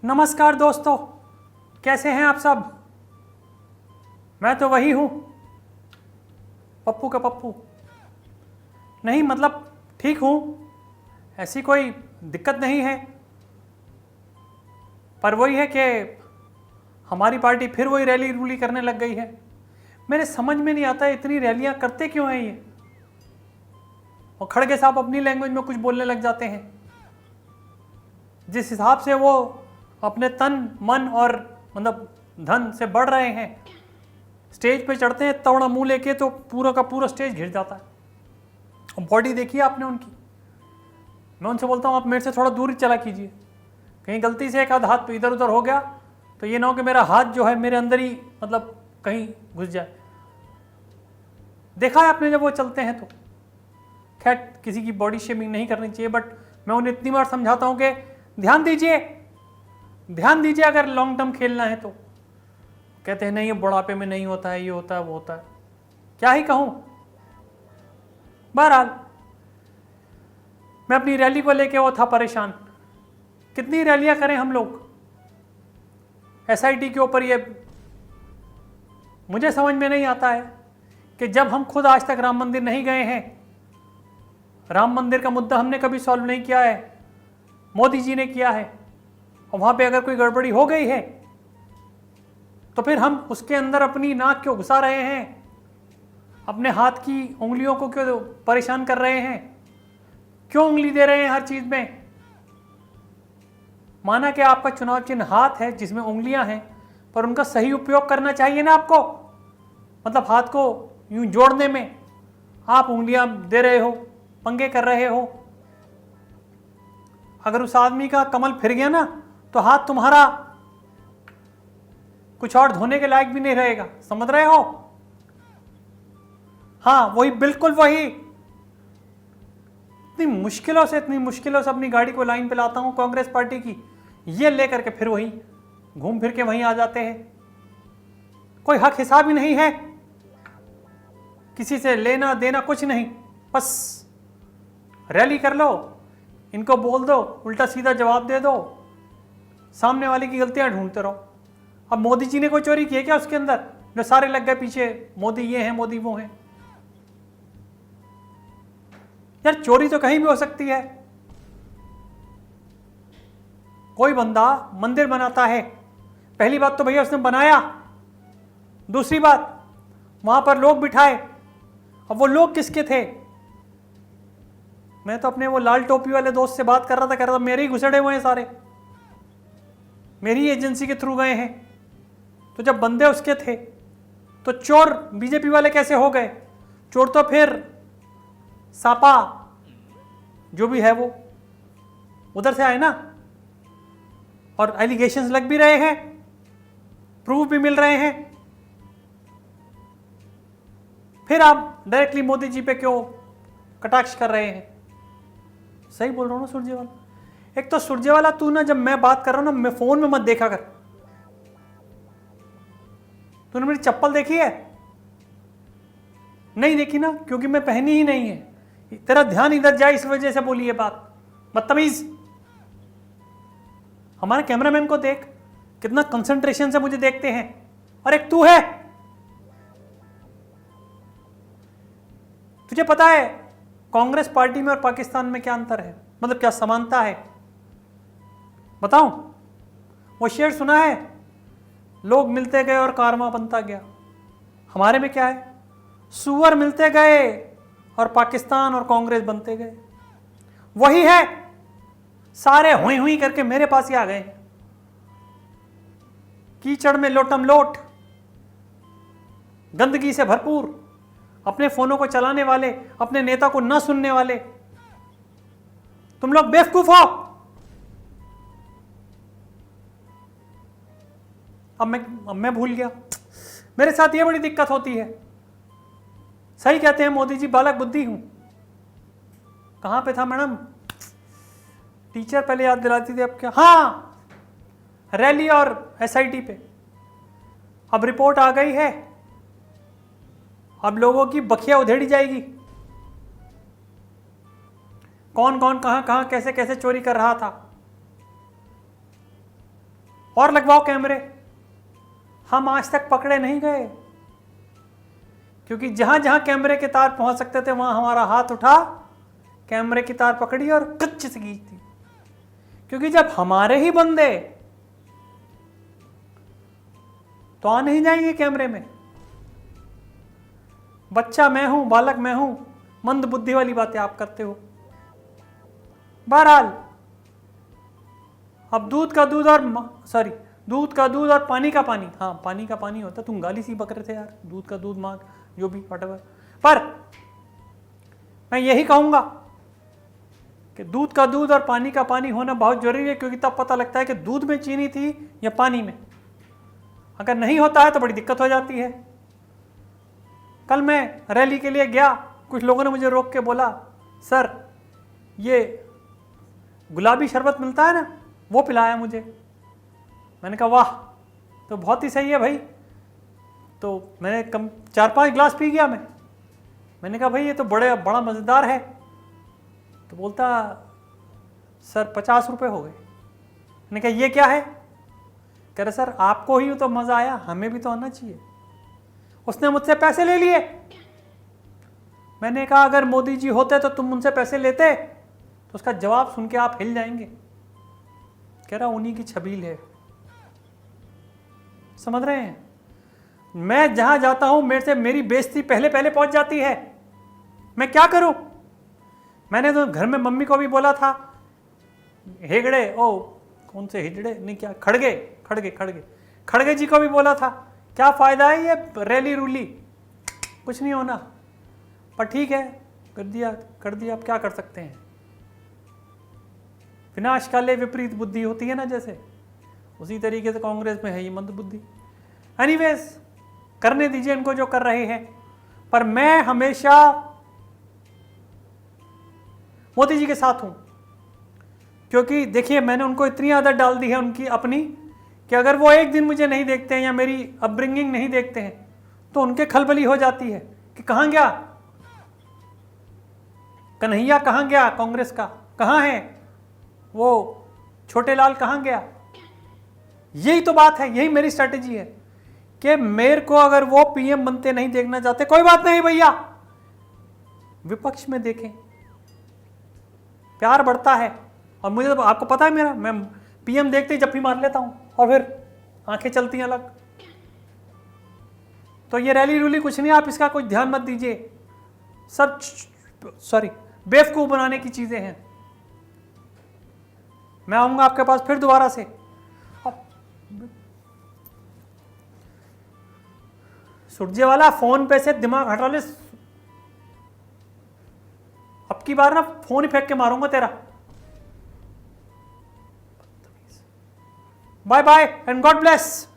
नमस्कार दोस्तों, कैसे हैं आप सब। मैं तो वही हूँ, पप्पू का पप्पू। नहीं मतलब ठीक हूँ, ऐसी कोई दिक्कत नहीं है, पर वही है कि हमारी पार्टी फिर वही रैली रूली करने लग गई है। मेरे समझ में नहीं आता इतनी रैलियाँ करते क्यों हैं ये। और खड़गे साहब अपनी लैंग्वेज में कुछ बोलने लग जाते हैं। जिस हिसाब से वो अपने तन मन और मतलब धन से बढ़ रहे हैं, स्टेज पे चढ़ते हैं तवड़ा मुंह लेके तो पूरा का पूरा स्टेज घिर जाता है। और बॉडी देखिए आपने उनकी। मैं उनसे बोलता हूँ आप मेरे से थोड़ा दूर ही चला कीजिए, कहीं गलती से एक आध हाथ इधर उधर हो गया तो ये ना हो कि मेरा हाथ जो है मेरे अंदर ही मतलब कहीं घुस जाए। देखा है आपने जब वो चलते हैं तो। खैर किसी की बॉडी शेमिंग नहीं करनी चाहिए, बट मैं उन्हें इतनी बार समझाता हूँ कि ध्यान दीजिए अगर लॉन्ग टर्म खेलना है तो। कहते हैं नहीं ये बुढ़ापे में नहीं होता है, ये होता है वो होता है, क्या ही कहूँ। बहरहाल मैं अपनी रैली को लेके वो था परेशान। कितनी रैलियां करें हम लोग एसआईटी के ऊपर। ये मुझे समझ में नहीं आता है कि जब हम खुद आज तक राम मंदिर नहीं गए हैं, राम मंदिर का मुद्दा हमने कभी सॉल्व नहीं किया है, मोदी जी ने किया है, और वहां पे अगर कोई गड़बड़ी हो गई है तो फिर हम उसके अंदर अपनी नाक क्यों घुसा रहे हैं, अपने हाथ की उंगलियों को क्यों परेशान कर रहे हैं, क्यों उंगली दे रहे हैं हर चीज में। माना कि आपका चुनाव चिन्ह हाथ है जिसमें उंगलियां हैं, पर उनका सही उपयोग करना चाहिए ना आपको। मतलब हाथ को यूं जोड़ने में आप उंगलियां दे रहे हो, पंगे कर रहे हो। अगर उस आदमी का कमल फिर गया ना तो हाथ तुम्हारा कुछ और धोने के लायक भी नहीं रहेगा, समझ रहे हो। हाँ वही, बिल्कुल वही। इतनी मुश्किलों से अपनी गाड़ी को लाइन पे लाता हूं कांग्रेस पार्टी की, ये लेकर के फिर वही घूम फिर के वहीं आ जाते हैं। कोई हक हिसाब ही नहीं है, किसी से लेना देना कुछ नहीं, बस रैली कर लो, इनको बोल दो, उल्टा सीधा जवाब दे दो, सामने वाले की गलतियां ढूंढते रहो। अब मोदी जी ने कोई चोरी की है क्या उसके अंदर, जो सारे लग गए पीछे मोदी ये हैं मोदी वो हैं। यार चोरी तो कहीं भी हो सकती है। कोई बंदा मंदिर बनाता है, पहली बात तो भैया उसने बनाया, दूसरी बात वहां पर लोग बिठाए। अब वो लोग किसके थे। मैं तो अपने वो लाल टोपी वाले दोस्त से बात कर रहा था, मेरे ही घुसड़े हुए हैं सारे, मेरी एजेंसी के थ्रू गए हैं। तो जब बंदे उसके थे तो चोर बीजेपी वाले कैसे हो गए। चोर तो फिर सापा जो भी है वो उधर से आए ना, और एलिगेशंस लग भी रहे हैं, प्रूफ भी मिल रहे हैं। फिर आप डायरेक्टली मोदी जी पे क्यों कटाक्ष कर रहे हैं। सही बोल रहा हूं ना सुरजेवाला। एक तो सुरजेवाला तू ना, जब मैं बात कर रहा हूं ना, मैं फोन में मत देखा कर। तूने मेरी चप्पल देखी है? नहीं देखी ना, क्योंकि मैं पहनी ही नहीं है। तेरा ध्यान इधर जाए इस वजह से बोली ये बात, बदतमीज। हमारे कैमरामैन को देख, कितना कंसंट्रेशन से मुझे देखते हैं, और एक तू है। तुझे पता है कांग्रेस पार्टी में और पाकिस्तान में क्या अंतर है, मतलब क्या समानता है बताऊं। वो शेर सुना है, लोग मिलते गए और कारवां बनता गया। हमारे में क्या है, सुअर मिलते गए और पाकिस्तान और कांग्रेस बनते गए। वही है, सारे हुई हुई करके मेरे पास ही आ गए। कीचड़ में लोटम लोट, गंदगी से भरपूर, अपने फोनों को चलाने वाले, अपने नेता को ना सुनने वाले। तुम लोग बेवकूफ हो। अब मैं भूल गया। मेरे साथ ये बड़ी दिक्कत होती है। सही कहते हैं मोदी जी, बालक बुद्धि हूं। कहां पे था मैडम, टीचर पहले याद दिलाती थी, अब क्या। हाँ, रैली और एसआईटी पे अब रिपोर्ट आ गई है। अब लोगों की बखिया उधेड़ी जाएगी। कौन कौन कहां कहां कैसे कैसे चोरी कर रहा था। और लगवाओ कैमरे। हम आज तक पकड़े नहीं गए, क्योंकि जहां जहां कैमरे के तार पहुंच सकते थे वहां हमारा हाथ उठा, कैमरे की तार पकड़ी और कच्च से खींच दी। क्योंकि जब हमारे ही बंदे तो आ नहीं जाएंगे कैमरे में। बच्चा मैं हूं, बालक मैं हूं, मंद बुद्धि वाली बातें आप करते हो। बहरहाल अब दूध का दूध और पानी का पानी, हाँ पानी का पानी होता, तुम गाली सी बक रहे थे यार, दूध का दूध मांग जो भी वॉटएवर। पर मैं यही कहूंगा कि दूध का दूध और पानी का पानी होना बहुत जरूरी है, क्योंकि तब पता लगता है कि दूध में चीनी थी या पानी में। अगर नहीं होता है तो बड़ी दिक्कत हो जाती है। कल मैं रैली के लिए गया, कुछ लोगों ने मुझे रोक के बोला, सर ये गुलाबी शरबत मिलता है ना, वो पिलाया मुझे। मैंने कहा वाह, तो बहुत ही सही है भाई। तो मैंने 4-5 गिलास पी गया मैंने कहा भाई ये तो बड़ा मज़ेदार है। तो बोलता सर 50 रुपये हो गए। मैंने कहा ये क्या है? कह रहे सर आपको ही तो मज़ा आया, हमें भी तो आना चाहिए। उसने मुझसे पैसे ले लिए। मैंने कहा अगर मोदी जी होते तो तुम उनसे पैसे लेते? तो उसका जवाब सुन के आप हिल जाएंगे। कह रहा उन्हीं की छबील है। समझ रहे हैं? मैं जहां जाता हूं मेरे से मेरी बेइज्जती पहले पहुंच जाती है। मैं क्या करूं? मैंने तो घर में मम्मी को भी बोला था, हेगड़े कौन से हिजड़े नहीं, क्या खड़गे जी को भी बोला था, क्या फायदा है ये रैली रूली, कुछ नहीं होना। पर ठीक है, कर दिया अब क्या कर सकते हैं। विनाश काले विपरीत बुद्धि होती है ना, जैसे उसी तरीके से कांग्रेस में है ये मंद बुद्धि। एनीवेज करने दीजिए इनको जो कर रहे हैं। पर मैं हमेशा मोदी जी के साथ हूं, क्योंकि देखिए मैंने उनको इतनी आदत डाल दी है उनकी अपनी, कि अगर वो एक दिन मुझे नहीं देखते हैं या मेरी अपब्रिंगिंग नहीं देखते हैं तो उनके खलबली हो जाती है कि कहां गया कन्हैया, कहां गया कांग्रेस का, कहां है वो छोटे लाल, कहां गया। यही तो बात है, यही मेरी स्ट्रेटेजी है कि मेरे को अगर वो पीएम बनते नहीं देखना चाहते, कोई बात नहीं भैया, विपक्ष में देखें, प्यार बढ़ता है। और मुझे तो आपको पता है मैं पीएम देखते ही जप्पी मार लेता हूं और फिर आंखें चलती हैं अलग। तो ये रैली रूली कुछ नहीं, आप इसका कोई ध्यान मत दीजिए, सब बेवकूफ बनाने की चीजें हैं। मैं आऊंगा आपके पास फिर दोबारा से। सुरजेवाला फोन पे से दिमाग हटा ले, अब की बार ना फोन ही फेंक के मारूंगा तेरा। Bye bye and God bless.